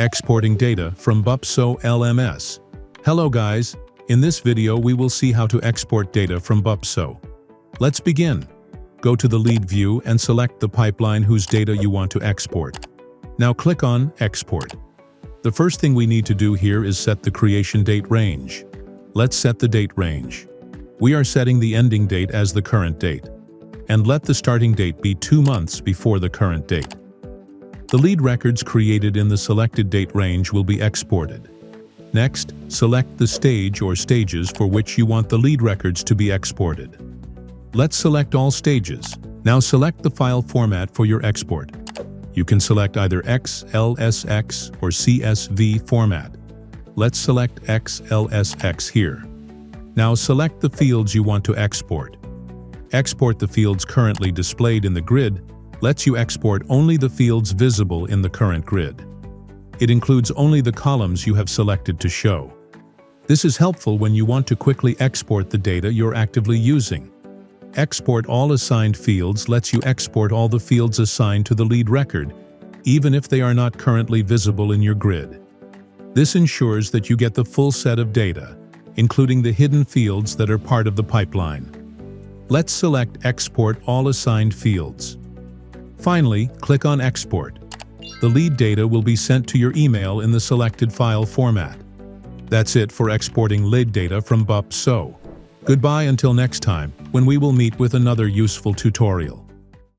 Exporting data from Buopso LMS. Hello guys, in this video we will see how to export data from Buopso. Let's begin. Go to the lead view and select the pipeline whose data you want to export. Now click on Export. The first thing we need to do here is set the creation date range. Let's set the date range. We are setting the ending date as the current date. And let the starting date be 2 months before the current date. The lead records created in the selected date range will be exported. Next, select the stage or stages for which you want the lead records to be exported. Let's select all stages. Now select the file format for your export. You can select either XLSX or CSV format. Let's select XLSX here. Now select the fields you want to export. Export the fields currently displayed in the grid lets you export only the fields visible in the current grid. It includes only the columns you have selected to show. This is helpful when you want to quickly export the data you're actively using. Export all assigned fields lets you export all the fields assigned to the lead record, even if they are not currently visible in your grid. This ensures that you get the full set of data, including the hidden fields that are part of the pipeline. Let's select Export All Assigned Fields. Finally, click on Export. The lead data will be sent to your email in the selected file format. That's it for exporting lead data from Buopso. Goodbye until next time, when we will meet with another useful tutorial.